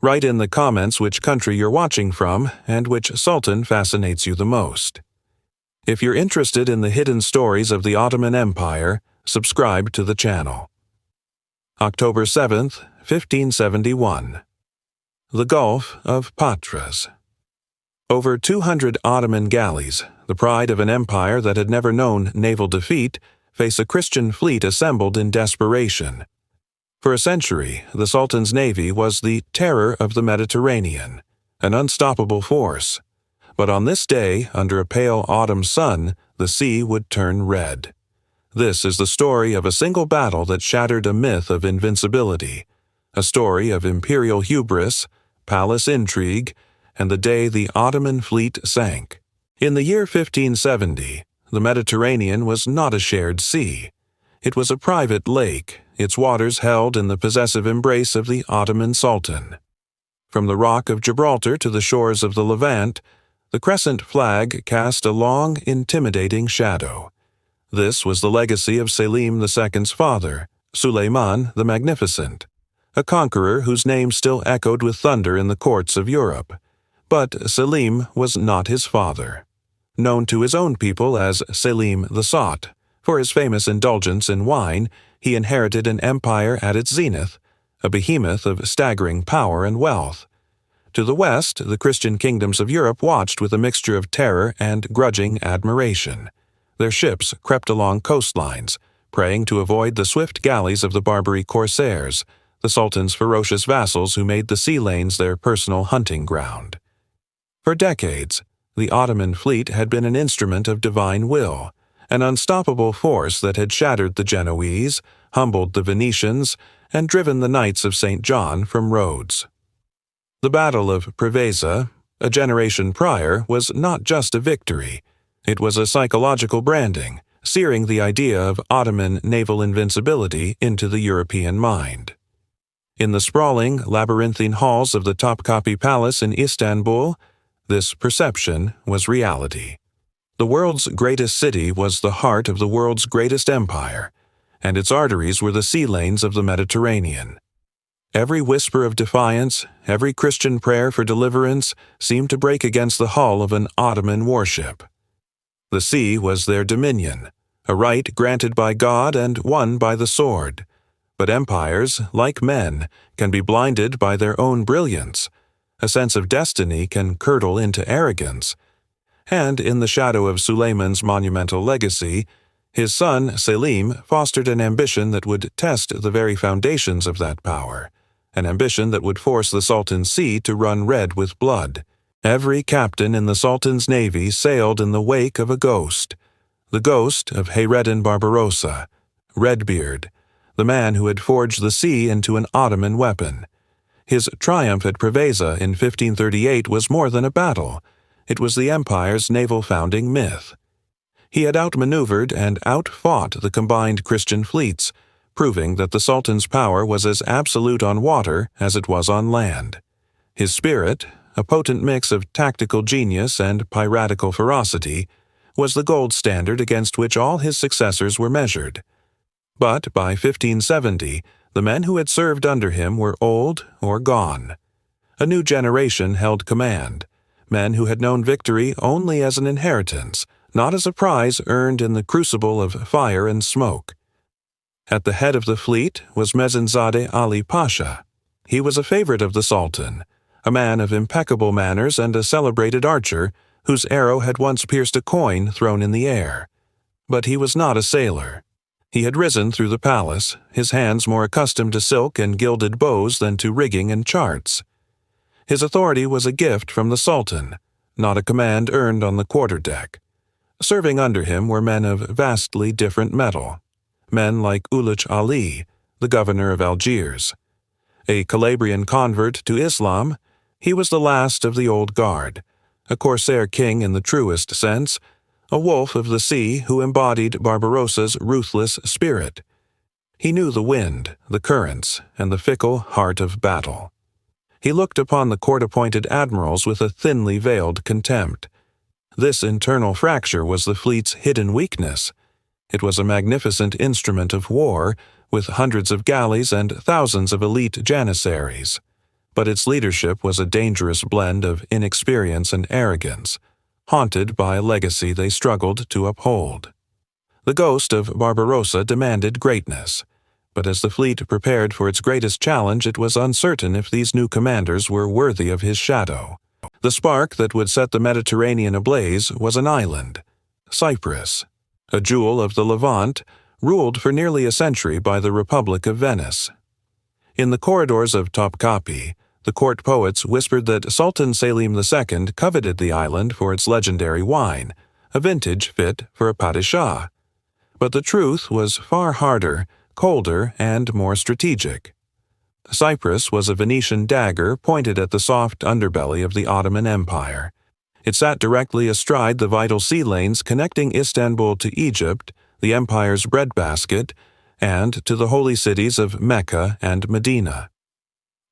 Write in the comments which country you're watching from and which sultan fascinates you the most. If you're interested in the hidden stories of the Ottoman Empire, subscribe to the channel. October 7th, 1571. The Gulf of Patras. Over 200 Ottoman galleys, the pride of an empire that had never known naval defeat, face a Christian fleet assembled in desperation. For a century, the Sultan's navy was the terror of the Mediterranean, an unstoppable force. But on this day, under a pale autumn sun, the sea would turn red. This is the story of a single battle that shattered a myth of invincibility, a story of imperial hubris, palace intrigue, and the day the Ottoman fleet sank. In the year 1570, the Mediterranean was not a shared sea. It was a private lake, its waters held in the possessive embrace of the Ottoman Sultan. From the Rock of Gibraltar to the shores of the Levant, the crescent flag cast a long, intimidating shadow. This was the legacy of Selim II's father, Suleiman the Magnificent, a conqueror whose name still echoed with thunder in the courts of Europe. But Selim was not his father. Known to his own people as Selim the Sot, for his famous indulgence in wine, he inherited an empire at its zenith, a behemoth of staggering power and wealth. To the west, the Christian kingdoms of Europe watched with a mixture of terror and grudging admiration. Their ships crept along coastlines, praying to avoid the swift galleys of the Barbary corsairs, the Sultan's ferocious vassals who made the sea lanes their personal hunting ground. For decades, the Ottoman fleet had been an instrument of divine will, an unstoppable force that had shattered the Genoese, humbled the Venetians, and driven the Knights of St. John from Rhodes. The Battle of Preveza, a generation prior, was not just a victory. It was a psychological branding, searing the idea of Ottoman naval invincibility into the European mind. In the sprawling, labyrinthine halls of the Topkapi Palace in Istanbul, this perception was reality. The world's greatest city was the heart of the world's greatest empire, and its arteries were the sea lanes of the Mediterranean. Every whisper of defiance, every Christian prayer for deliverance seemed to break against the hull of an Ottoman warship. The sea was their dominion, a right granted by God and won by the sword. But empires, like men, can be blinded by their own brilliance. A sense of destiny can curdle into arrogance. And in the shadow of Suleiman's monumental legacy, his son Selim fostered an ambition that would test the very foundations of that power, an ambition that would force the Sultan's sea to run red with blood. Every captain in the Sultan's navy sailed in the wake of a ghost, the ghost of Hayreddin Barbarossa, Redbeard, the man who had forged the sea into an Ottoman weapon. His triumph at Preveza in 1538 was more than a battle. It was the empire's naval founding myth. He had outmaneuvered and outfought the combined Christian fleets, proving that the Sultan's power was as absolute on water as it was on land. His spirit, a potent mix of tactical genius and piratical ferocity, was the gold standard against which all his successors were measured. But by 1570, the men who had served under him were old or gone. A new generation held command, men who had known victory only as an inheritance, not as a prize earned in the crucible of fire and smoke. At the head of the fleet was Mezinzadeh Ali Pasha. He was a favorite of the Sultan, a man of impeccable manners and a celebrated archer whose arrow had once pierced a coin thrown in the air. But he was not a sailor. He had risen through the palace, his hands more accustomed to silk and gilded bows than to rigging and charts. His authority was a gift from the Sultan, not a command earned on the quarterdeck. Serving under him were men of vastly different mettle, men like Ulugh Ali, the governor of Algiers. A Calabrian convert to Islam, he was the last of the old guard, a corsair king in the truest sense, a wolf of the sea who embodied Barbarossa's ruthless spirit. He knew the wind, the currents, and the fickle heart of battle. He looked upon the court-appointed admirals with a thinly veiled contempt. This internal fracture was the fleet's hidden weakness. It was a magnificent instrument of war, with hundreds of galleys and thousands of elite janissaries. But its leadership was a dangerous blend of inexperience and arrogance, haunted by a legacy they struggled to uphold. The ghost of Barbarossa demanded greatness, but as the fleet prepared for its greatest challenge, it was uncertain if these new commanders were worthy of his shadow. The spark that would set the Mediterranean ablaze was an island, Cyprus, a jewel of the Levant, ruled for nearly a century by the Republic of Venice. In the corridors of Topkapi, the court poets whispered that Sultan Selim II coveted the island for its legendary wine, a vintage fit for a padishah. But the truth was far harder, colder, and more strategic. Cyprus was a Venetian dagger pointed at the soft underbelly of the Ottoman Empire. It sat directly astride the vital sea lanes connecting Istanbul to Egypt, the empire's breadbasket, and to the holy cities of Mecca and Medina.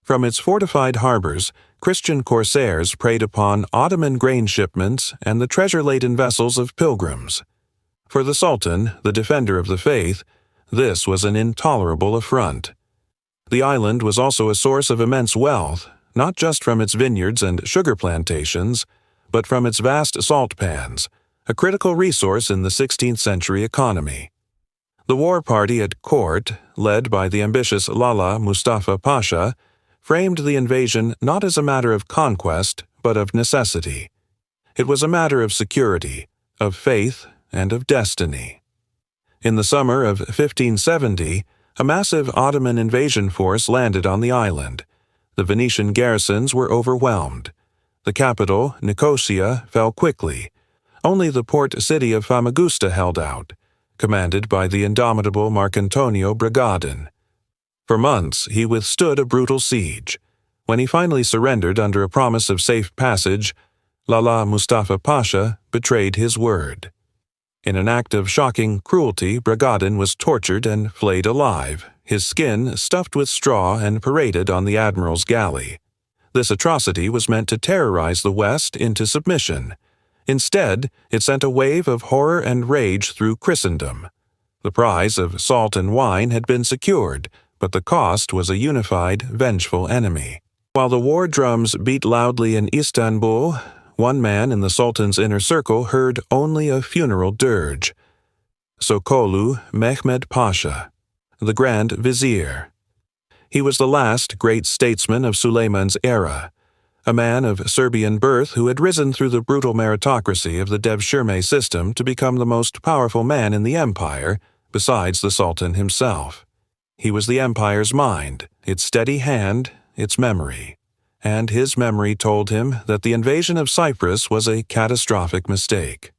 From its fortified harbors, Christian corsairs preyed upon Ottoman grain shipments and the treasure-laden vessels of pilgrims. For the Sultan, the defender of the faith, this was an intolerable affront. The island was also a source of immense wealth, not just from its vineyards and sugar plantations, but from its vast salt pans, a critical resource in the 16th century economy. The war party at court, led by the ambitious Lala Mustafa Pasha, framed the invasion not as a matter of conquest, but of necessity. It was a matter of security, of faith, and of destiny. In the summer of 1570, a massive Ottoman invasion force landed on the island. The Venetian garrisons were overwhelmed. The capital, Nicosia, fell quickly. Only the port city of Famagusta held out, commanded by the indomitable Marcantonio Bragadin. For months, he withstood a brutal siege. When he finally surrendered under a promise of safe passage, Lala Mustafa Pasha betrayed his word. In an act of shocking cruelty, Bragadin was tortured and flayed alive, his skin stuffed with straw and paraded on the admiral's galley. This atrocity was meant to terrorize the West into submission. Instead, it sent a wave of horror and rage through Christendom. The prize of salt and wine had been secured, but the cost was a unified, vengeful enemy. While the war drums beat loudly in Istanbul, one man in the Sultan's inner circle heard only a funeral dirge. Sokolu Mehmed Pasha, the Grand Vizier. He was the last great statesman of Suleiman's era, a man of Serbian birth who had risen through the brutal meritocracy of the Devshirme system to become the most powerful man in the empire, besides the Sultan himself. He was the empire's mind, its steady hand, its memory. And his memory told him that the invasion of Cyprus was a catastrophic mistake.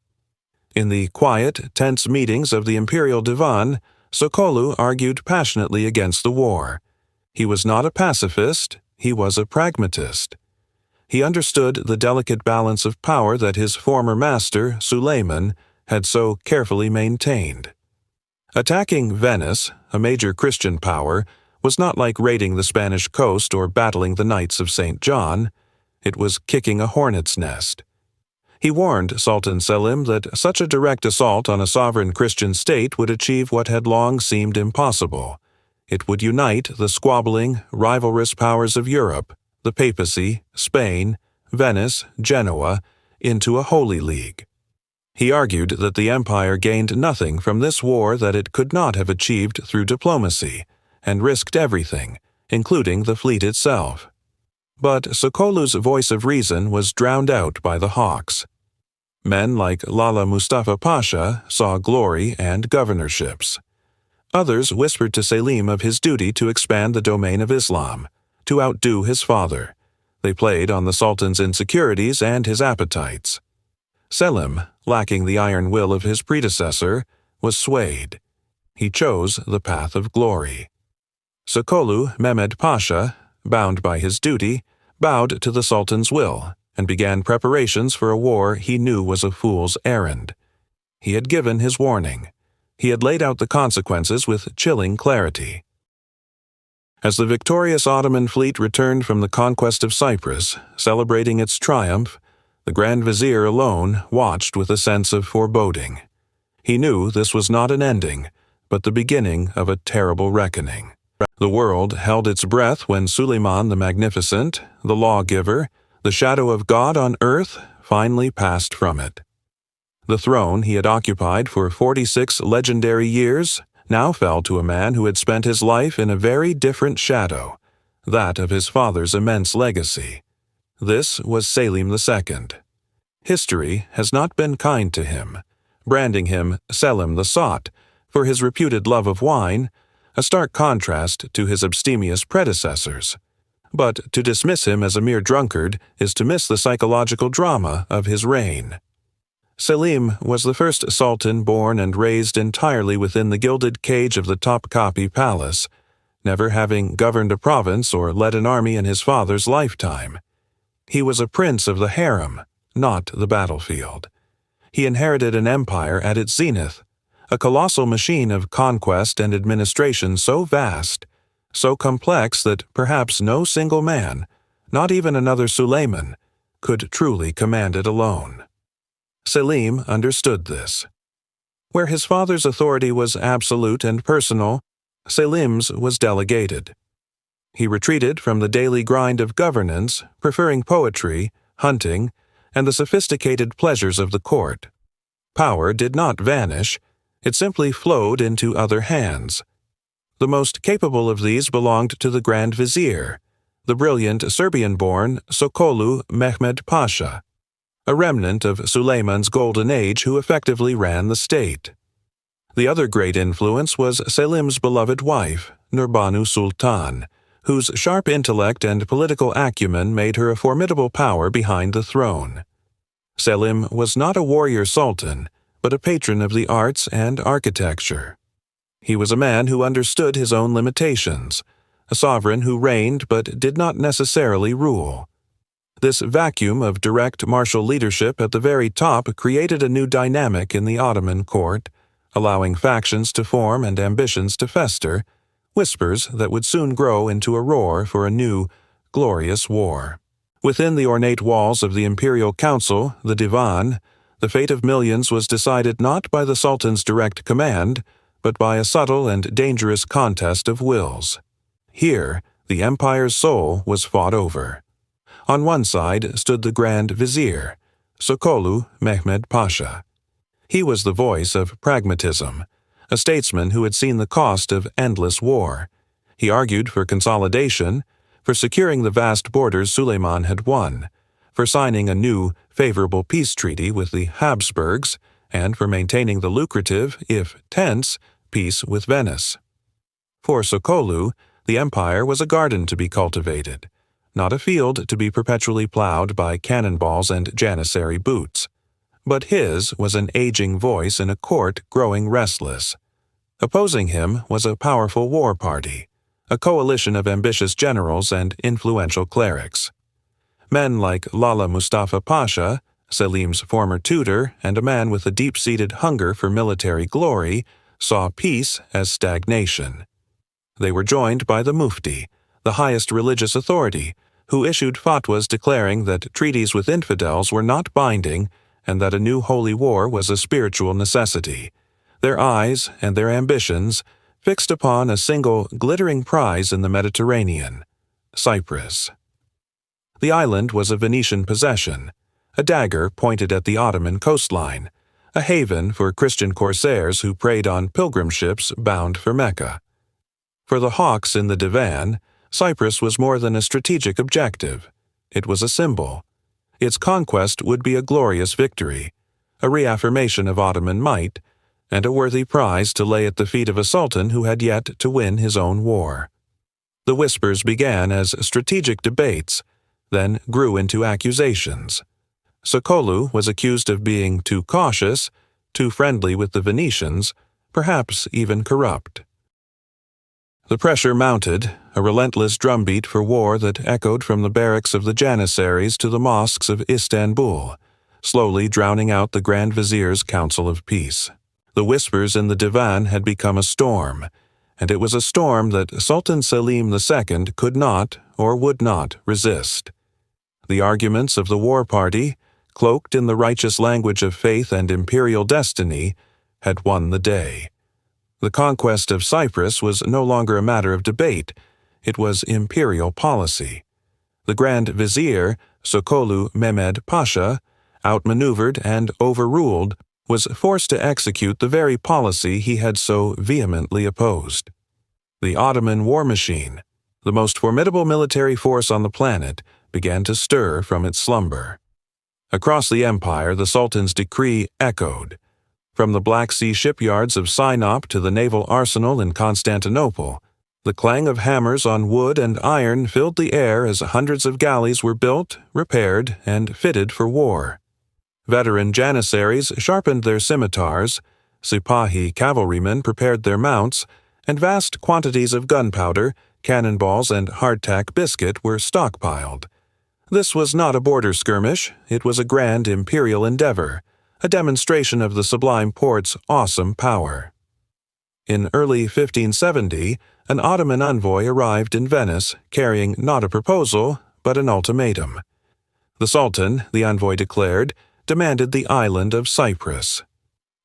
In the quiet, tense meetings of the imperial divan, Sokolu argued passionately against the war. He was not a pacifist, he was a pragmatist. He understood the delicate balance of power that his former master, Suleiman, had so carefully maintained. Attacking Venice, a major Christian power, was not like raiding the Spanish coast or battling the Knights of St. John. It was kicking a hornet's nest. He warned Sultan Selim that such a direct assault on a sovereign Christian state would achieve what had long seemed impossible. It would unite the squabbling, rivalrous powers of Europe, the papacy, Spain, Venice, Genoa, into a holy league. He argued that the empire gained nothing from this war that it could not have achieved through diplomacy, and risked everything, including the fleet itself. But Sokolu's voice of reason was drowned out by the hawks. Men like Lala Mustafa Pasha saw glory and governorships. Others whispered to Selim of his duty to expand the domain of Islam, to outdo his father. They played on the Sultan's insecurities and his appetites. Selim, lacking the iron will of his predecessor, was swayed. He chose the path of glory. Sokolu Mehmed Pasha, bound by his duty, bowed to the Sultan's will and began preparations for a war he knew was a fool's errand. He had given his warning. He had laid out the consequences with chilling clarity. As the victorious Ottoman fleet returned from the conquest of Cyprus, celebrating its triumph, the Grand Vizier alone watched with a sense of foreboding. He knew this was not an ending, but the beginning of a terrible reckoning. The world held its breath when Suleiman the Magnificent, the lawgiver, the shadow of God on earth, finally passed from it. The throne he had occupied for 46 legendary years now fell to a man who had spent his life in a very different shadow, that of his father's immense legacy. This was Selim II. History has not been kind to him, branding him Selim the Sot for his reputed love of wine, a stark contrast to his abstemious predecessors. But to dismiss him as a mere drunkard is to miss the psychological drama of his reign. Selim was the first sultan born and raised entirely within the gilded cage of the Topkapi Palace, never having governed a province or led an army in his father's lifetime. He was a prince of the harem, not the battlefield. He inherited an empire at its zenith, a colossal machine of conquest and administration so vast, so complex that perhaps no single man, not even another Suleiman, could truly command it alone. Selim understood this. Where his father's authority was absolute and personal, Selim's was delegated. He retreated from the daily grind of governance, preferring poetry, hunting, and the sophisticated pleasures of the court. Power did not vanish, it simply flowed into other hands. The most capable of these belonged to the Grand Vizier, the brilliant Serbian-born Sokolu Mehmed Pasha, a remnant of Suleiman's golden age who effectively ran the state. The other great influence was Selim's beloved wife, Nurbanu Sultan, whose sharp intellect and political acumen made her a formidable power behind the throne. Selim was not a warrior sultan, but a patron of the arts and architecture. He was a man who understood his own limitations, a sovereign who reigned but did not necessarily rule. This vacuum of direct martial leadership at the very top created a new dynamic in the Ottoman court, allowing factions to form and ambitions to fester, whispers that would soon grow into a roar for a new, glorious war. Within the ornate walls of the imperial council, the Divan, the fate of millions was decided not by the Sultan's direct command, but by a subtle and dangerous contest of wills. Here, the empire's soul was fought over. On one side stood the Grand Vizier, Sokolu Mehmed Pasha. He was the voice of pragmatism, a statesman who had seen the cost of endless war. He argued for consolidation, for securing the vast borders Suleiman had won, for signing a new, favorable peace treaty with the Habsburgs, and for maintaining the lucrative, if tense, peace with Venice. For Sokolu, the empire was a garden to be cultivated, not a field to be perpetually plowed by cannonballs and janissary boots. But his was an aging voice in a court growing restless. Opposing him was a powerful war party, a coalition of ambitious generals and influential clerics. Men like Lala Mustafa Pasha, Selim's former tutor and a man with a deep-seated hunger for military glory, saw peace as stagnation. They were joined by the Mufti, the highest religious authority, who issued fatwas declaring that treaties with infidels were not binding and that a new holy war was a spiritual necessity, their eyes and their ambitions fixed upon a single glittering prize in the Mediterranean, Cyprus. The island was a Venetian possession, a dagger pointed at the Ottoman coastline, a haven for Christian corsairs who preyed on pilgrim ships bound for Mecca. For the hawks in the Divan, Cyprus was more than a strategic objective. It was a symbol. Its conquest would be a glorious victory, a reaffirmation of Ottoman might, and a worthy prize to lay at the feet of a sultan who had yet to win his own war. The whispers began as strategic debates, then grew into accusations. Sokolu was accused of being too cautious, too friendly with the Venetians, perhaps even corrupt. The pressure mounted, a relentless drumbeat for war that echoed from the barracks of the Janissaries to the mosques of Istanbul, slowly drowning out the Grand Vizier's council of peace. The whispers in the Divan had become a storm, and it was a storm that Sultan Selim II could not or would not resist. The arguments of the war party, cloaked in the righteous language of faith and imperial destiny, had won the day. The conquest of Cyprus was no longer a matter of debate. It was imperial policy. The Grand Vizier, Sokolu Mehmed Pasha, outmaneuvered and overruled, was forced to execute the very policy he had so vehemently opposed. The Ottoman war machine, the most formidable military force on the planet, began to stir from its slumber. Across the empire, the Sultan's decree echoed. From the Black Sea shipyards of Sinop to the naval arsenal in Constantinople, the clang of hammers on wood and iron filled the air as hundreds of galleys were built, repaired, and fitted for war. Veteran janissaries sharpened their scimitars, Sipahi cavalrymen prepared their mounts, and vast quantities of gunpowder, cannonballs, and hardtack biscuit were stockpiled. This was not a border skirmish, it was a grand imperial endeavor, a demonstration of the Sublime Porte's awesome power. In early 1570, an Ottoman envoy arrived in Venice carrying not a proposal, but an ultimatum. The Sultan, the envoy declared, demanded the island of Cyprus.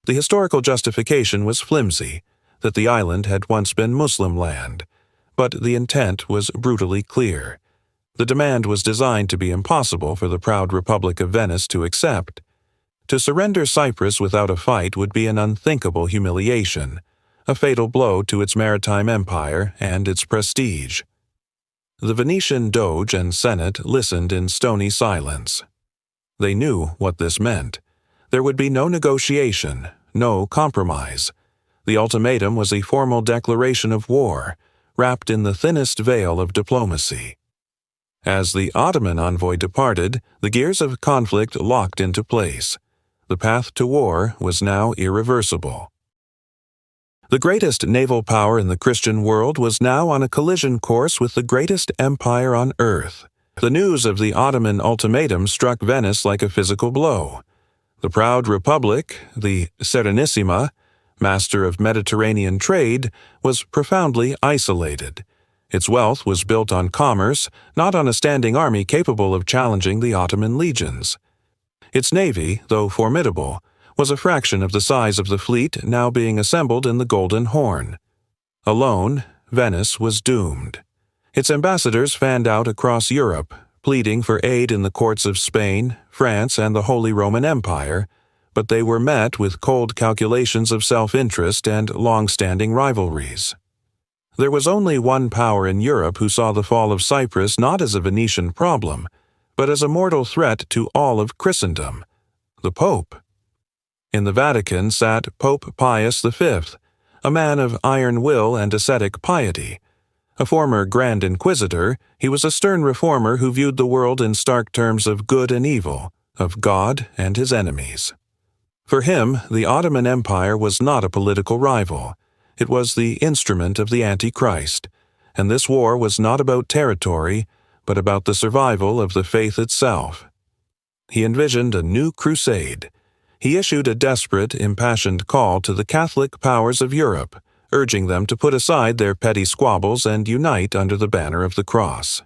The historical justification was flimsy, that the island had once been Muslim land, but the intent was brutally clear. The demand was designed to be impossible for the proud Republic of Venice to accept. To surrender Cyprus without a fight would be an unthinkable humiliation, a fatal blow to its maritime empire and its prestige. The Venetian Doge and Senate listened in stony silence. They knew what this meant. There would be no negotiation, no compromise. The ultimatum was a formal declaration of war, wrapped in the thinnest veil of diplomacy. As the Ottoman envoy departed, the gears of conflict locked into place. The path to war was now irreversible. The greatest naval power in the Christian world was now on a collision course with the greatest empire on earth. The news of the Ottoman ultimatum struck Venice like a physical blow. The proud republic, the Serenissima, master of Mediterranean trade, was profoundly isolated. Its wealth was built on commerce, not on a standing army capable of challenging the Ottoman legions. Its navy, though formidable, was a fraction of the size of the fleet now being assembled in the Golden Horn. Alone, Venice was doomed. Its ambassadors fanned out across Europe, pleading for aid in the courts of Spain, France, and the Holy Roman Empire, but they were met with cold calculations of self-interest and long-standing rivalries. There was only one power in Europe who saw the fall of Cyprus not as a Venetian problem, but as a mortal threat to all of Christendom, the Pope. In the Vatican sat Pope Pius V, a man of iron will and ascetic piety. A former Grand Inquisitor, he was a stern reformer who viewed the world in stark terms of good and evil, of God and his enemies. For him, the Ottoman Empire was not a political rival. It was the instrument of the Antichrist, and this war was not about territory, but about the survival of the faith itself. He envisioned a new crusade. He issued a desperate, impassioned call to the Catholic powers of Europe, urging them to put aside their petty squabbles and unite under the banner of the cross.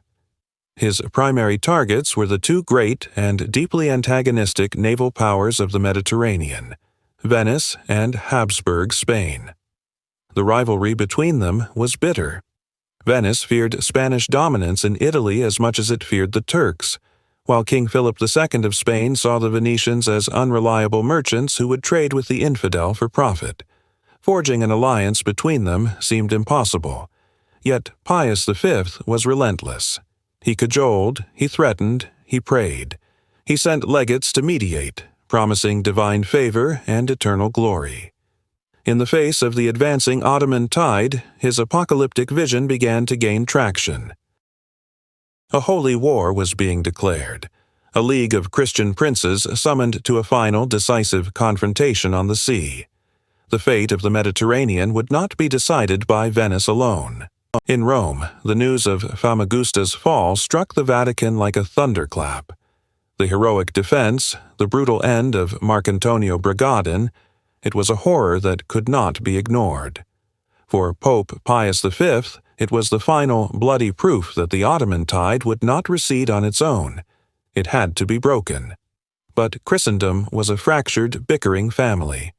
His primary targets were the two great and deeply antagonistic naval powers of the Mediterranean, Venice and Habsburg Spain. The rivalry between them was bitter. Venice feared Spanish dominance in Italy as much as it feared the Turks, while King Philip II of Spain saw the Venetians as unreliable merchants who would trade with the infidel for profit. Forging an alliance between them seemed impossible. Yet Pius V was relentless. He cajoled, he threatened, he prayed. He sent legates to mediate, promising divine favor and eternal glory. In the face of the advancing Ottoman tide, his apocalyptic vision began to gain traction. A holy war was being declared. A league of Christian princes summoned to a final, decisive confrontation on the sea. The fate of the Mediterranean would not be decided by Venice alone. In Rome, the news of Famagusta's fall struck the Vatican like a thunderclap. The heroic defense, the brutal end of Marcantonio Bragadin, it was a horror that could not be ignored. For Pope Pius V, it was the final, bloody proof that the Ottoman tide would not recede on its own. It had to be broken. But Christendom was a fractured, bickering family.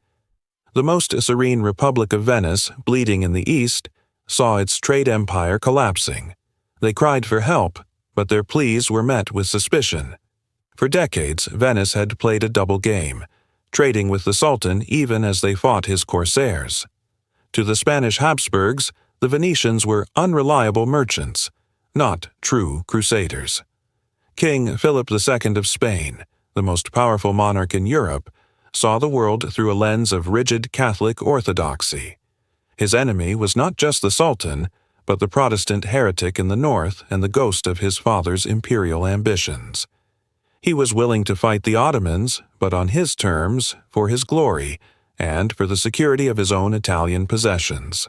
The most serene Republic of Venice, bleeding in the east, saw its trade empire collapsing. They cried for help, but their pleas were met with suspicion. For decades, Venice had played a double game, trading with the Sultan even as they fought his corsairs. To the Spanish Habsburgs, the Venetians were unreliable merchants, not true crusaders. King Philip II of Spain, the most powerful monarch in Europe, saw the world through a lens of rigid Catholic orthodoxy. His enemy was not just the Sultan, but the Protestant heretic in the north and the ghost of his father's imperial ambitions. He was willing to fight the Ottomans, but on his terms, for his glory, and for the security of his own Italian possessions.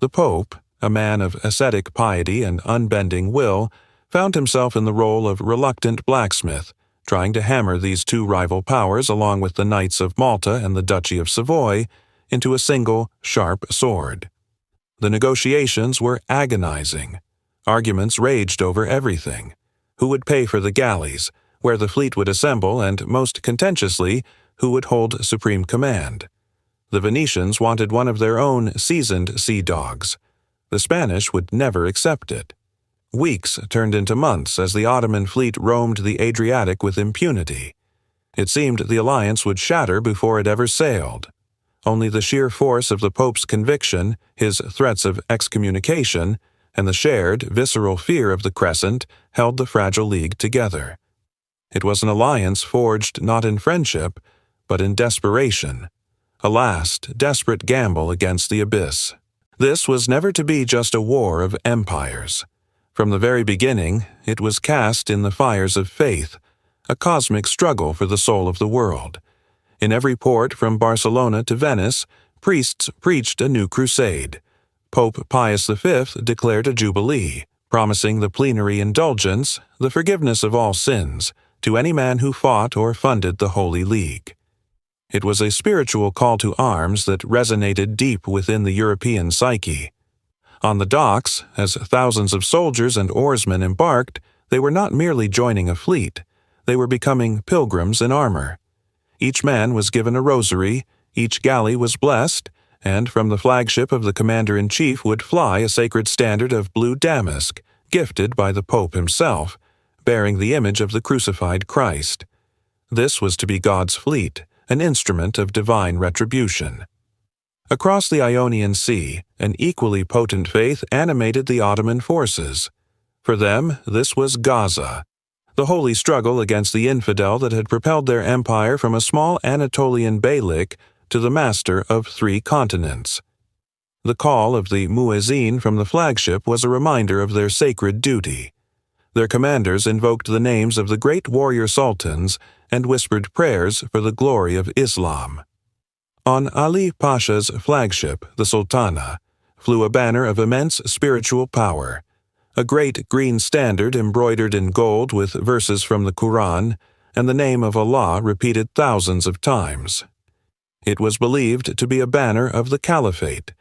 The Pope, a man of ascetic piety and unbending will, found himself in the role of reluctant blacksmith, trying to hammer these two rival powers along with the Knights of Malta and the Duchy of Savoy into a single, sharp sword. The negotiations were agonizing. Arguments raged over everything. Who would pay for the galleys, where the fleet would assemble, and, most contentiously, who would hold supreme command? The Venetians wanted one of their own seasoned sea dogs. The Spanish would never accept it. Weeks turned into months as the Ottoman fleet roamed the Adriatic with impunity. It seemed the alliance would shatter before it ever sailed. Only the sheer force of the Pope's conviction, his threats of excommunication, and the shared, visceral fear of the crescent held the fragile league together. It was an alliance forged not in friendship, but in desperation, a last, desperate gamble against the abyss. This was never to be just a war of empires. From the very beginning, it was cast in the fires of faith, a cosmic struggle for the soul of the world. In every port from Barcelona to Venice, priests preached a new crusade. Pope Pius V declared a jubilee, promising the plenary indulgence, the forgiveness of all sins, to any man who fought or funded the Holy League. It was a spiritual call to arms that resonated deep within the European psyche. On the docks, as thousands of soldiers and oarsmen embarked, they were not merely joining a fleet, they were becoming pilgrims in armor. Each man was given a rosary, each galley was blessed, and from the flagship of the commander-in-chief would fly a sacred standard of blue damask, gifted by the Pope himself, bearing the image of the crucified Christ. This was to be God's fleet, an instrument of divine retribution. Across the Ionian Sea, an equally potent faith animated the Ottoman forces. For them, this was Gaza, the holy struggle against the infidel that had propelled their empire from a small Anatolian beylik to the master of 3 continents. The call of the muezzin from the flagship was a reminder of their sacred duty. Their commanders invoked the names of the great warrior sultans and whispered prayers for the glory of Islam. On Ali Pasha's flagship, the Sultana, flew a banner of immense spiritual power, a great green standard embroidered in gold with verses from the Quran and the name of Allah repeated thousands of times. It was believed to be a banner of the Caliphate,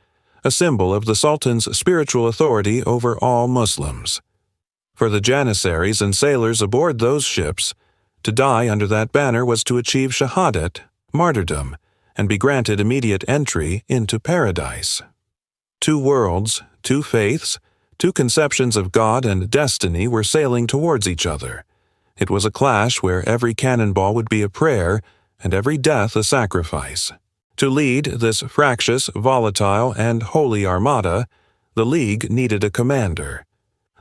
a symbol of the Sultan's spiritual authority over all Muslims. For the janissaries and sailors aboard those ships, to die under that banner was to achieve shahadat, martyrdom, and be granted immediate entry into paradise. 2 worlds, 2 faiths, 2 conceptions of God and destiny were sailing towards each other. It was a clash where every cannonball would be a prayer and every death a sacrifice. To lead this fractious, volatile, and holy armada, the League needed a commander.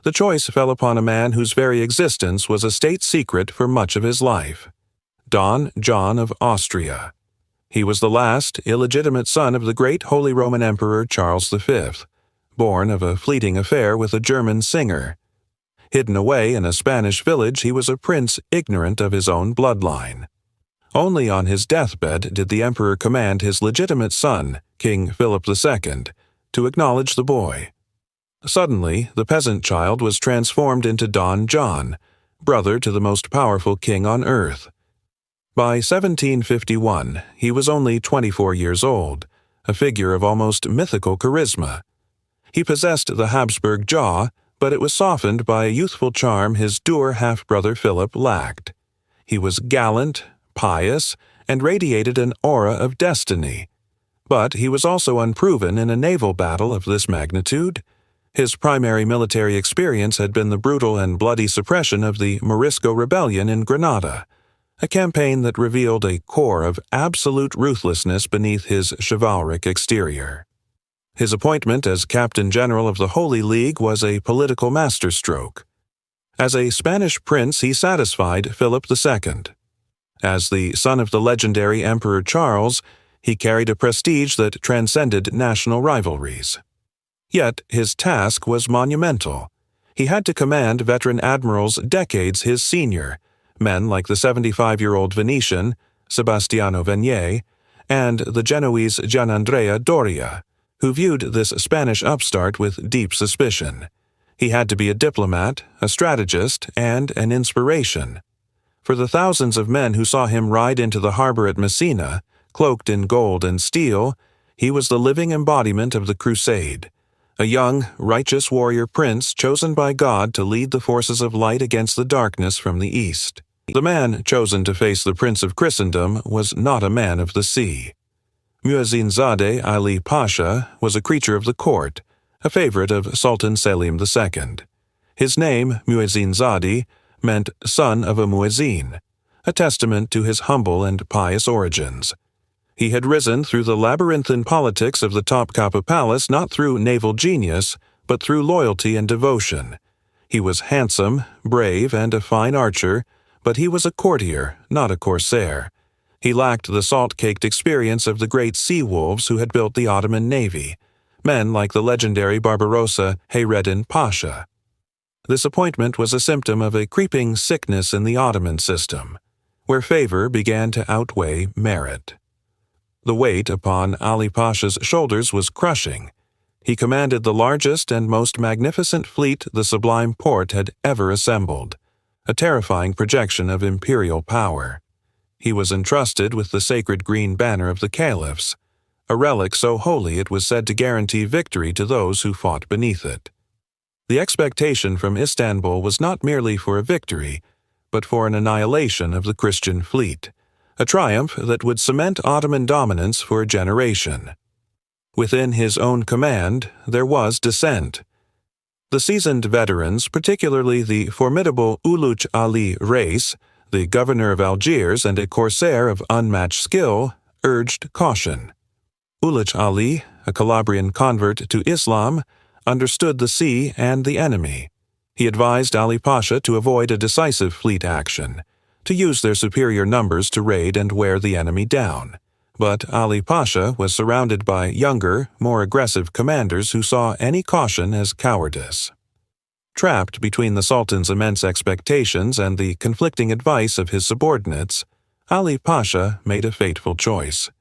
The choice fell upon a man whose very existence was a state secret for much of his life, Don John of Austria. He was the last illegitimate son of the great Holy Roman Emperor Charles V, born of a fleeting affair with a German singer. Hidden away in a Spanish village, he was a prince ignorant of his own bloodline. Only on his deathbed did the emperor command his legitimate son, King Philip II, to acknowledge the boy. Suddenly, the peasant child was transformed into Don John, brother to the most powerful king on earth. By 1751, he was only 24 years old, a figure of almost mythical charisma. He possessed the Habsburg jaw, but it was softened by a youthful charm his dour half-brother Philip lacked. He was gallant, pious, and radiated an aura of destiny. But he was also unproven in a naval battle of this magnitude. His primary military experience had been the brutal and bloody suppression of the Morisco Rebellion in Granada, a campaign that revealed a core of absolute ruthlessness beneath his chivalric exterior. His appointment as Captain General of the Holy League was a political masterstroke. As a Spanish prince, he satisfied Philip II. As the son of the legendary Emperor Charles, he carried a prestige that transcended national rivalries. Yet his task was monumental. He had to command veteran admirals decades his senior, men like the 75-year-old Venetian, Sebastiano Venier, and the Genoese Gianandrea Doria, who viewed this Spanish upstart with deep suspicion. He had to be a diplomat, a strategist, and an inspiration. For the thousands of men who saw him ride into the harbor at Messina, cloaked in gold and steel, he was the living embodiment of the crusade, a young, righteous warrior prince chosen by God to lead the forces of light against the darkness from the east. The man chosen to face the Prince of Christendom was not a man of the sea. Muezzinzadeh Ali Pasha was a creature of the court, a favorite of Sultan Selim II. His name, Muezzinzadeh, meant son of a muezzin, a testament to his humble and pious origins. He had risen through the labyrinthine politics of the Topkapi Palace not through naval genius, but through loyalty and devotion. He was handsome, brave, and a fine archer, but he was a courtier, not a corsair. He lacked the salt-caked experience of the great sea wolves who had built the Ottoman Navy, men like the legendary Barbarossa Hayreddin Pasha. This appointment was a symptom of a creeping sickness in the Ottoman system, where favor began to outweigh merit. The weight upon Ali Pasha's shoulders was crushing. He commanded the largest and most magnificent fleet the Sublime Porte had ever assembled, a terrifying projection of imperial power. He was entrusted with the sacred green banner of the caliphs, a relic so holy it was said to guarantee victory to those who fought beneath it. The expectation from Istanbul was not merely for a victory, but for an annihilation of the Christian fleet, a triumph that would cement Ottoman dominance for a generation. Within his own command, there was dissent. The seasoned veterans, particularly the formidable Uluç Ali Reis, the governor of Algiers and a corsair of unmatched skill, urged caution. Uluç Ali, a Calabrian convert to Islam, understood the sea and the enemy. He advised Ali Pasha to avoid a decisive fleet action, to use their superior numbers to raid and wear the enemy down. But Ali Pasha was surrounded by younger, more aggressive commanders who saw any caution as cowardice. Trapped between the Sultan's immense expectations and the conflicting advice of his subordinates, Ali Pasha made a fateful choice.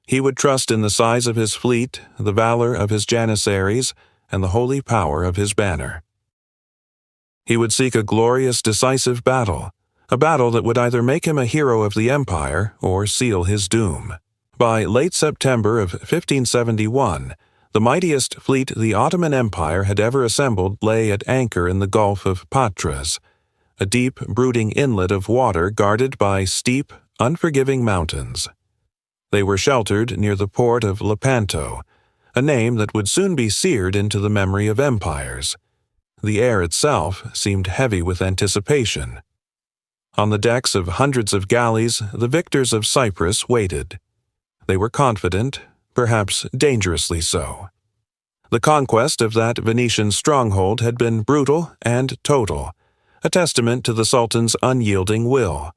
He would trust in the size of his fleet, the valor of his janissaries, and the holy power of his banner. He would seek a glorious, decisive battle, a battle that would either make him a hero of the empire or seal his doom. By late September of 1571, the mightiest fleet the Ottoman Empire had ever assembled lay at anchor in the Gulf of Patras, a deep, brooding inlet of water guarded by steep, unforgiving mountains. They were sheltered near the port of Lepanto, a name that would soon be seared into the memory of empires. The air itself seemed heavy with anticipation. On the decks of hundreds of galleys, the victors of Cyprus waited. They were confident, perhaps dangerously so. The conquest of that Venetian stronghold had been brutal and total, a testament to the Sultan's unyielding will.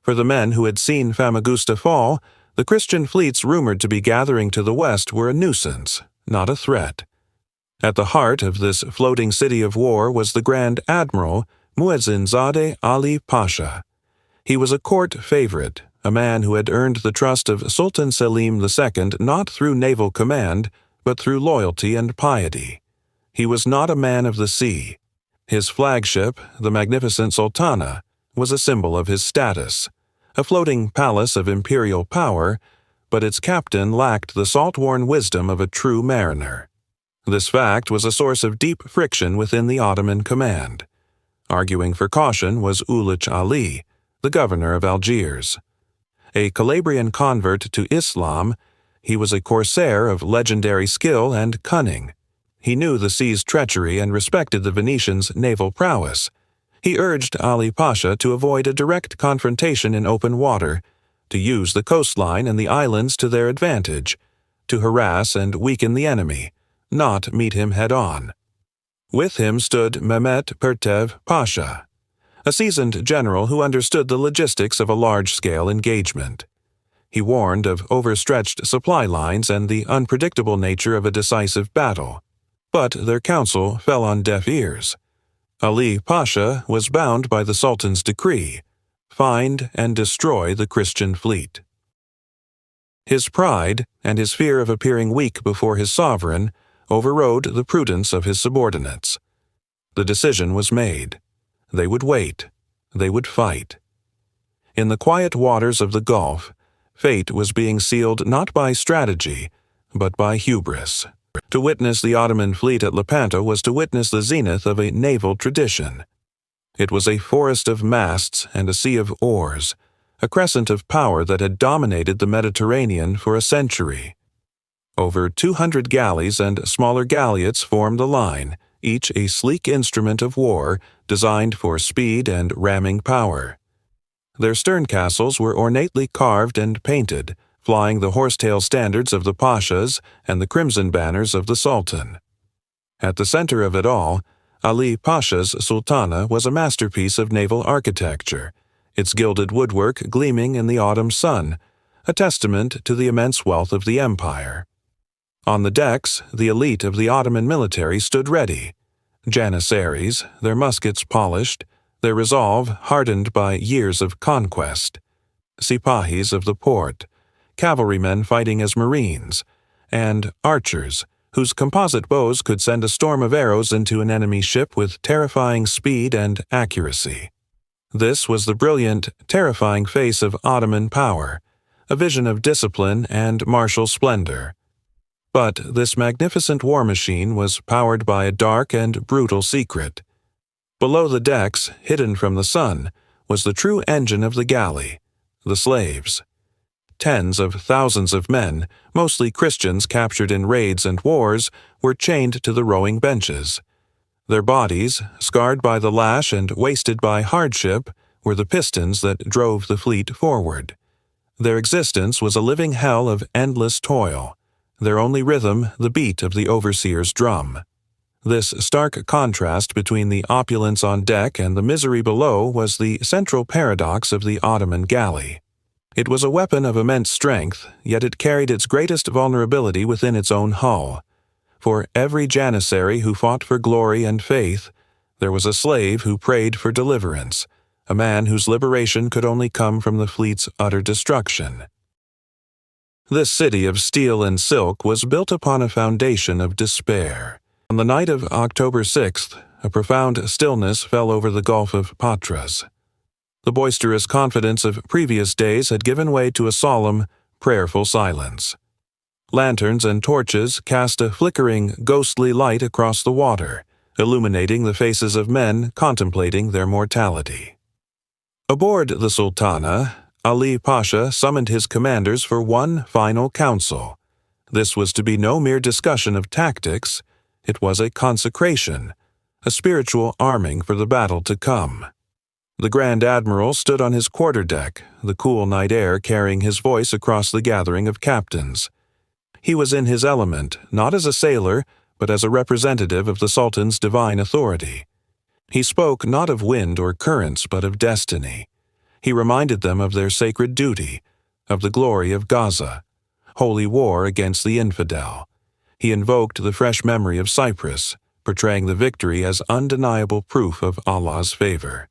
For the men who had seen Famagusta fall, the Christian fleets rumored to be gathering to the west were a nuisance, not a threat. At the heart of this floating city of war was the Grand Admiral Muezzinzadeh Ali Pasha. He was a court favorite, a man who had earned the trust of Sultan Selim II not through naval command, but through loyalty and piety. He was not a man of the sea. His flagship, the magnificent Sultana, was a symbol of his status, a floating palace of imperial power, but its captain lacked the salt-worn wisdom of a true mariner. This fact was a source of deep friction within the Ottoman command. Arguing for caution was Uluç Ali, the governor of Algiers. A Calabrian convert to Islam, He was a corsair of legendary skill and cunning. He knew the sea's treachery and respected the Venetians' naval prowess. He urged Ali Pasha to avoid a direct confrontation in open water, to use the coastline and the islands to their advantage, to harass and weaken the enemy, not meet him head-on. With him stood Mehmet Pertev Pasha, a seasoned general who understood the logistics of a large-scale engagement. He warned of overstretched supply lines and the unpredictable nature of a decisive battle, but their counsel fell on deaf ears. Ali Pasha was bound by the Sultan's decree: find and destroy the Christian fleet. His pride and his fear of appearing weak before his sovereign overrode the prudence of his subordinates. The decision was made. They would wait. They would fight. In the quiet waters of the Gulf, fate was being sealed not by strategy, but by hubris. To witness the Ottoman fleet at Lepanto was to witness the zenith of a naval tradition. It was a forest of masts and a sea of oars, a crescent of power that had dominated the Mediterranean for a century. Over 200 galleys and smaller galleots formed the line, each a sleek instrument of war designed for speed and ramming power. Their stern castles were ornately carved and painted, flying the horsetail standards of the pashas and the crimson banners of the sultan. At the center of it all, Ali Pasha's sultana was a masterpiece of naval architecture, its gilded woodwork gleaming in the autumn sun, a testament to the immense wealth of the empire. On the decks, the elite of the Ottoman military stood ready, janissaries, their muskets polished, their resolve hardened by years of conquest, sipahis of the port, cavalrymen fighting as marines, and archers, whose composite bows could send a storm of arrows into an enemy ship with terrifying speed and accuracy. This was the brilliant, terrifying face of Ottoman power, a vision of discipline and martial splendor. But this magnificent war machine was powered by a dark and brutal secret. Below the decks, hidden from the sun, was the true engine of the galley, the slaves. Tens of thousands of men, mostly Christians captured in raids and wars, were chained to the rowing benches. Their bodies, scarred by the lash and wasted by hardship, were the pistons that drove the fleet forward. Their existence was a living hell of endless toil, their only rhythm the beat of the overseer's drum. This stark contrast between the opulence on deck and the misery below was the central paradox of the Ottoman galley. It was a weapon of immense strength, yet it carried its greatest vulnerability within its own hull. For every janissary who fought for glory and faith, there was a slave who prayed for deliverance, a man whose liberation could only come from the fleet's utter destruction. This city of steel and silk was built upon a foundation of despair. On the night of October 6th, a profound stillness fell over the Gulf of Patras. The boisterous confidence of previous days had given way to a solemn, prayerful silence. Lanterns and torches cast a flickering, ghostly light across the water, illuminating the faces of men contemplating their mortality. Aboard the Sultana, Ali Pasha summoned his commanders for one final council. This was to be no mere discussion of tactics. It was a consecration, a spiritual arming for the battle to come. The Grand Admiral stood on his quarterdeck, the cool night air carrying his voice across the gathering of captains. He was in his element, not as a sailor, but as a representative of the Sultan's divine authority. He spoke not of wind or currents, but of destiny. He reminded them of their sacred duty, of the glory of Gaza, holy war against the infidel. He invoked the fresh memory of Cyprus, portraying the victory as undeniable proof of Allah's favor.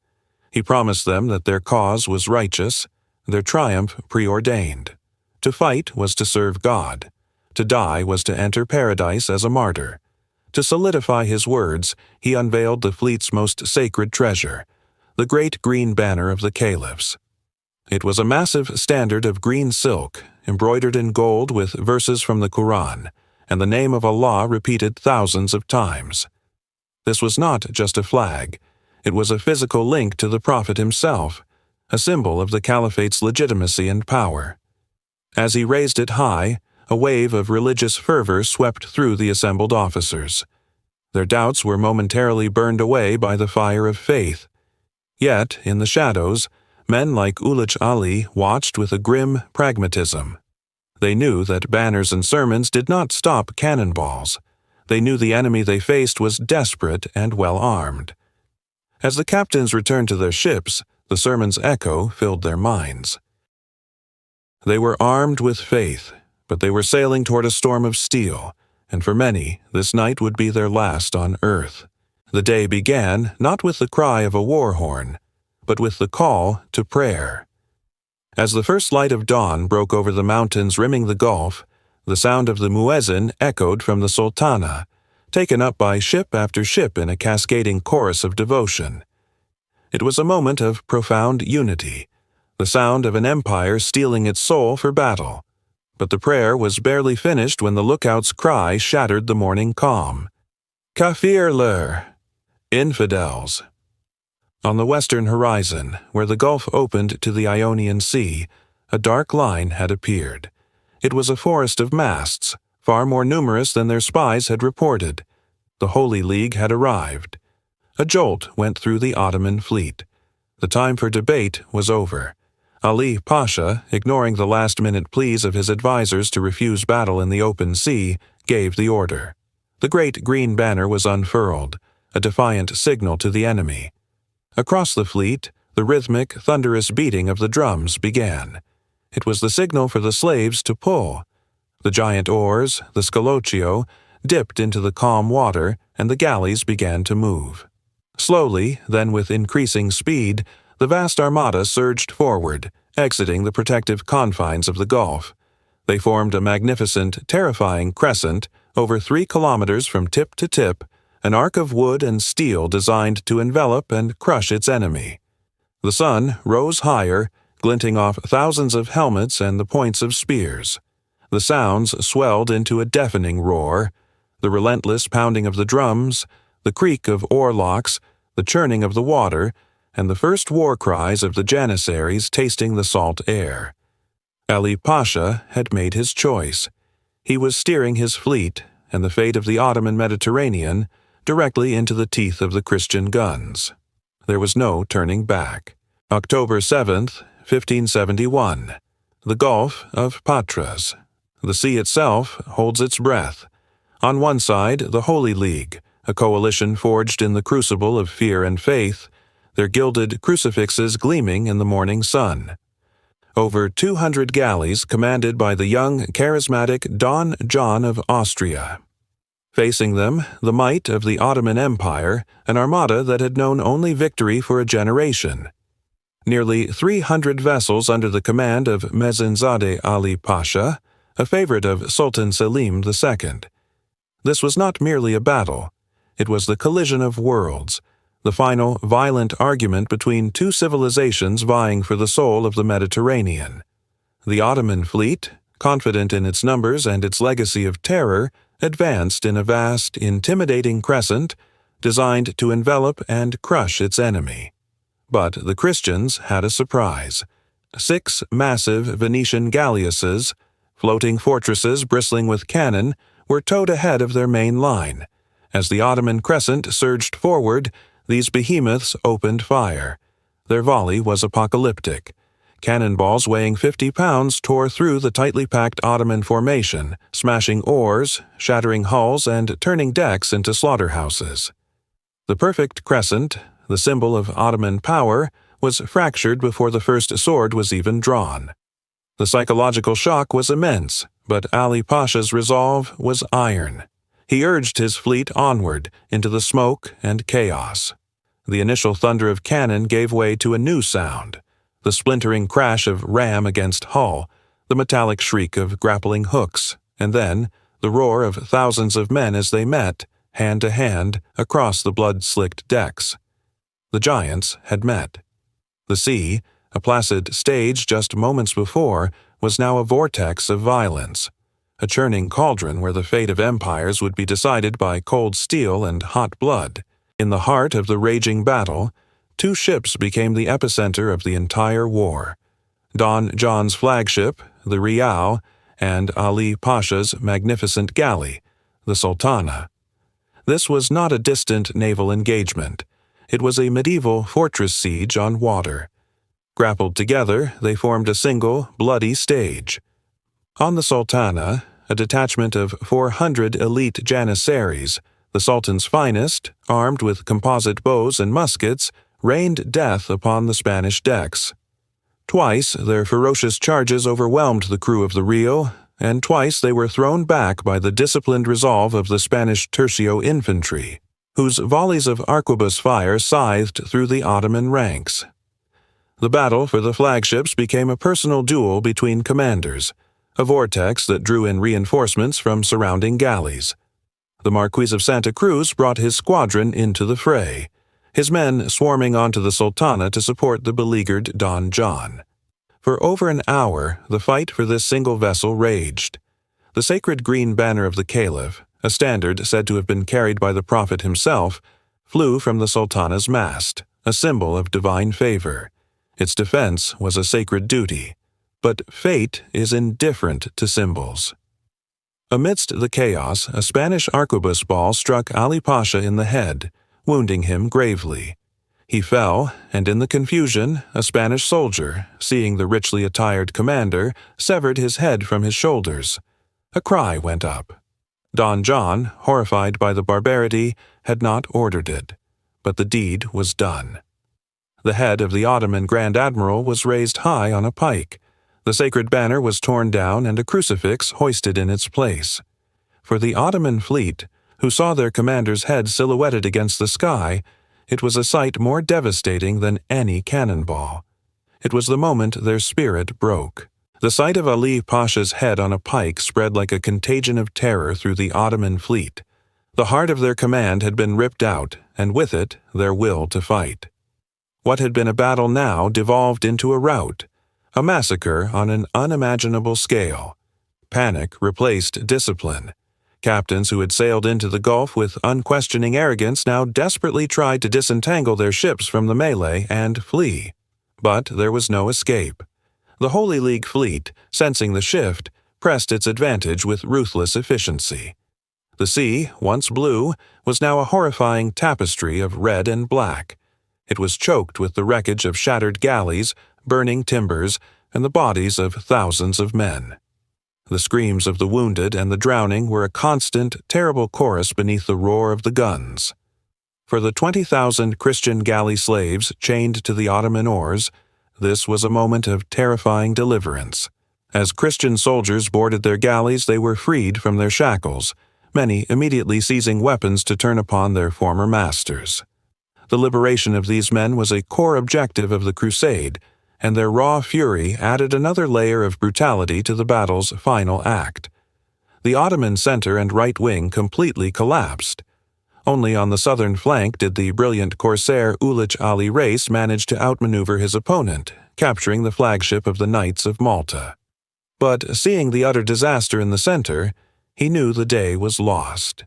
He promised them that their cause was righteous, their triumph preordained. To fight was to serve God. To die was to enter paradise as a martyr. To solidify his words, he unveiled the fleet's most sacred treasure, the great green banner of the caliphs. It was a massive standard of green silk, embroidered in gold with verses from the Quran, and the name of Allah repeated thousands of times. This was not just a flag. It was a physical link to the Prophet himself, a symbol of the caliphate's legitimacy and power. As he raised it high, a wave of religious fervor swept through the assembled officers. Their doubts were momentarily burned away by the fire of faith. Yet, in the shadows, men like Ulugh Ali watched with a grim pragmatism. They knew that banners and sermons did not stop cannonballs. They knew the enemy they faced was desperate and well-armed. As the captains returned to their ships, the sermon's echo filled their minds. They were armed with faith, but they were sailing toward a storm of steel, and for many, this night would be their last on earth. The day began not with the cry of a war horn, but with the call to prayer. As the first light of dawn broke over the mountains rimming the Gulf, the sound of the muezzin echoed from the sultana, taken up by ship after ship in a cascading chorus of devotion. It was a moment of profound unity, the sound of an empire steeling its soul for battle. But the prayer was barely finished when the lookout's cry shattered the morning calm. Kafirler! Infidels! On the western horizon, where the Gulf opened to the Ionian Sea, a dark line had appeared. It was a forest of masts, far more numerous than their spies had reported. The Holy League had arrived. A jolt went through the Ottoman fleet. The time for debate was over. Ali Pasha, ignoring the last-minute pleas of his advisers to refuse battle in the open sea, gave the order. The great green banner was unfurled, a defiant signal to the enemy. Across the fleet, the rhythmic, thunderous beating of the drums began. It was the signal for the slaves to pull. The giant oars, the scalocchio, dipped into the calm water, and the galleys began to move. Slowly, then with increasing speed, the vast armada surged forward, exiting the protective confines of the Gulf. They formed a magnificent, terrifying crescent, over 3 kilometers from tip to tip, an arc of wood and steel designed to envelop and crush its enemy. The sun rose higher, glinting off thousands of helmets and the points of spears. The sounds swelled into a deafening roar, the relentless pounding of the drums, the creak of oarlocks, the churning of the water, and the first war cries of the Janissaries tasting the salt air. Ali Pasha had made his choice. He was steering his fleet, and the fate of the Ottoman Mediterranean, directly into the teeth of the Christian guns. There was no turning back. October 7th, 1571. The Gulf of Patras. The sea itself holds its breath. On one side, the Holy League, a coalition forged in the crucible of fear and faith, their gilded crucifixes gleaming in the morning sun. Over 200 galleys commanded by the young, charismatic Don John of Austria. Facing them, the might of the Ottoman Empire, an armada that had known only victory for a generation. Nearly 300 vessels under the command of Mezinzadeh Ali Pasha, a favorite of Sultan Selim II. This was not merely a battle. It was the collision of worlds, the final violent argument between two civilizations vying for the soul of the Mediterranean. The Ottoman fleet, confident in its numbers and its legacy of terror, advanced in a vast, intimidating crescent designed to envelop and crush its enemy. But the Christians had a surprise. 6 massive Venetian galleasses, floating fortresses bristling with cannon, were towed ahead of their main line. As the Ottoman crescent surged forward, these behemoths opened fire. Their volley was apocalyptic. Cannonballs weighing 50 pounds tore through the tightly packed Ottoman formation, smashing oars, shattering hulls, and turning decks into slaughterhouses. The perfect crescent, the symbol of Ottoman power, was fractured before the first sword was even drawn. The psychological shock was immense, but Ali Pasha's resolve was iron. He urged his fleet onward into the smoke and chaos. The initial thunder of cannon gave way to a new sound. The splintering crash of ram against hull, the metallic shriek of grappling hooks, and then the roar of thousands of men as they met, hand to hand, across the blood-slicked decks. The giants had met. The sea, a placid stage just moments before, was now a vortex of violence, a churning cauldron where the fate of empires would be decided by cold steel and hot blood. In the heart of the raging battle, 2 ships became the epicenter of the entire war. Don John's flagship, the Real, and Ali Pasha's magnificent galley, the Sultana. This was not a distant naval engagement. It was a medieval fortress siege on water. Grappled together, they formed a single, bloody stage. On the Sultana, a detachment of 400 elite janissaries, the Sultan's finest, armed with composite bows and muskets, rained death upon the Spanish decks. Twice their ferocious charges overwhelmed the crew of the Rio, and twice they were thrown back by the disciplined resolve of the Spanish tercio infantry, whose volleys of arquebus fire scythed through the Ottoman ranks. The battle for the flagships became a personal duel between commanders, a vortex that drew in reinforcements from surrounding galleys. The Marquis of Santa Cruz brought his squadron into the fray, his men swarming onto the Sultana to support the beleaguered Don John. For over an hour, the fight for this single vessel raged. The sacred green banner of the Caliph, a standard said to have been carried by the Prophet himself, flew from the Sultana's mast, a symbol of divine favor. Its defense was a sacred duty. But fate is indifferent to symbols. Amidst the chaos, a Spanish arquebus ball struck Ali Pasha in the head, wounding him gravely. He fell, and in the confusion, a Spanish soldier, seeing the richly attired commander, severed his head from his shoulders. A cry went up. Don John, horrified by the barbarity, had not ordered it, but the deed was done. The head of the Ottoman Grand Admiral was raised high on a pike. The sacred banner was torn down and a crucifix hoisted in its place. For the Ottoman fleet, who saw their commander's head silhouetted against the sky, it was a sight more devastating than any cannonball. It was the moment their spirit broke. The sight of Ali Pasha's head on a pike spread like a contagion of terror through the Ottoman fleet. The heart of their command had been ripped out, and with it, their will to fight. What had been a battle now devolved into a rout, a massacre on an unimaginable scale. Panic replaced discipline. Captains who had sailed into the Gulf with unquestioning arrogance now desperately tried to disentangle their ships from the melee and flee. But there was no escape. The Holy League fleet, sensing the shift, pressed its advantage with ruthless efficiency. The sea, once blue, was now a horrifying tapestry of red and black. It was choked with the wreckage of shattered galleys, burning timbers, and the bodies of thousands of men. The screams of the wounded and the drowning were a constant, terrible chorus beneath the roar of the guns. For the 20,000 Christian galley slaves chained to the Ottoman oars, this was a moment of terrifying deliverance. As Christian soldiers boarded their galleys, they were freed from their shackles, many immediately seizing weapons to turn upon their former masters. The liberation of these men was a core objective of the crusade, and their raw fury added another layer of brutality to the battle's final act. The Ottoman center and right wing completely collapsed. Only on the southern flank did the brilliant corsair Ulich Ali Reis manage to outmaneuver his opponent, capturing the flagship of the Knights of Malta. But seeing the utter disaster in the center, he knew the day was lost.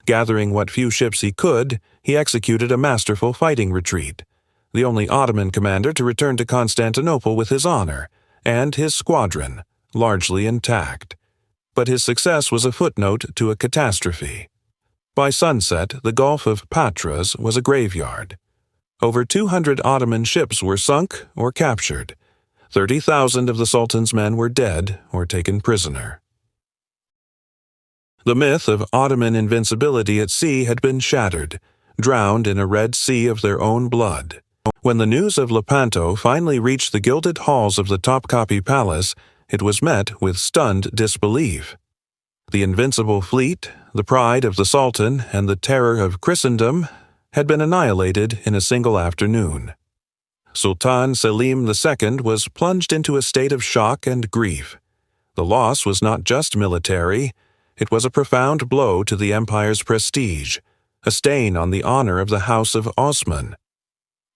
Gathering what few ships he could, he executed a masterful fighting retreat, the only Ottoman commander to return to Constantinople with his honor, and his squadron, largely intact. But his success was a footnote to a catastrophe. By sunset, the Gulf of Patras was a graveyard. Over 200 Ottoman ships were sunk or captured. 30,000 of the Sultan's men were dead or taken prisoner. The myth of Ottoman invincibility at sea had been shattered, drowned in a red sea of their own blood. When the news of Lepanto finally reached the gilded halls of the Topkapi Palace, it was met with stunned disbelief. The invincible fleet, the pride of the Sultan and the terror of Christendom, had been annihilated in a single afternoon. Sultan Selim II was plunged into a state of shock and grief. The loss was not just military. It was a profound blow to the empire's prestige, a stain on the honor of the House of Osman.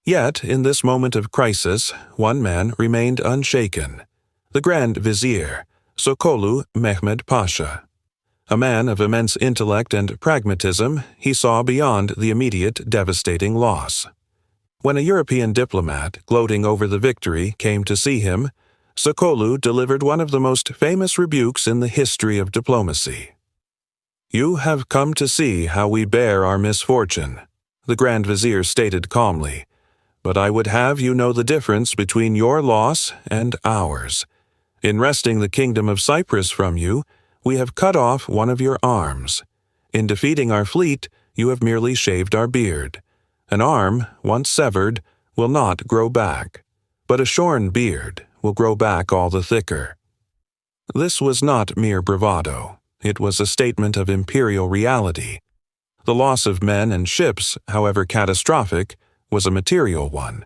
Yet, in this moment of crisis, one man remained unshaken, the Grand Vizier, Sokolu Mehmed Pasha. A man of immense intellect and pragmatism, he saw beyond the immediate devastating loss. When a European diplomat, gloating over the victory, came to see him, Sokollu delivered one of the most famous rebukes in the history of diplomacy. "You have come to see how we bear our misfortune," the Grand Vizier stated calmly, "but I would have you know the difference between your loss and ours. In wresting the kingdom of Cyprus from you, we have cut off one of your arms. In defeating our fleet, you have merely shaved our beard. An arm, once severed, will not grow back, but a shorn beard will grow back all the thicker." This was not mere bravado. It was a statement of imperial reality. The loss of men and ships, however catastrophic, was a material one.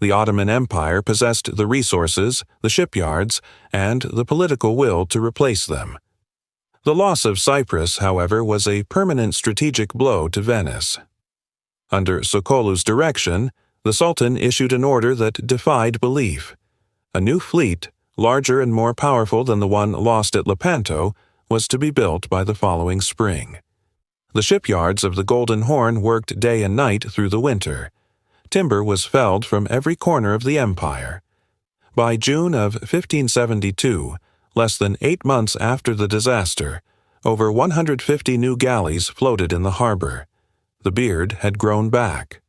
The Ottoman Empire possessed the resources, the shipyards, and the political will to replace them. The loss of Cyprus, however, was a permanent strategic blow to Venice. Under Sokollu's direction, the Sultan issued an order that defied belief. A new fleet, larger and more powerful than the one lost at Lepanto, was to be built by the following spring. The shipyards of the Golden Horn worked day and night through the winter. Timber was felled from every corner of the empire. By June of 1572, less than 8 months after the disaster, over 150 new galleys floated in the harbor. The beard had grown back.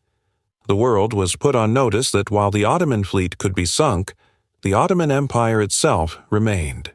The world was put on notice that while the Ottoman fleet could be sunk, the Ottoman Empire itself remained.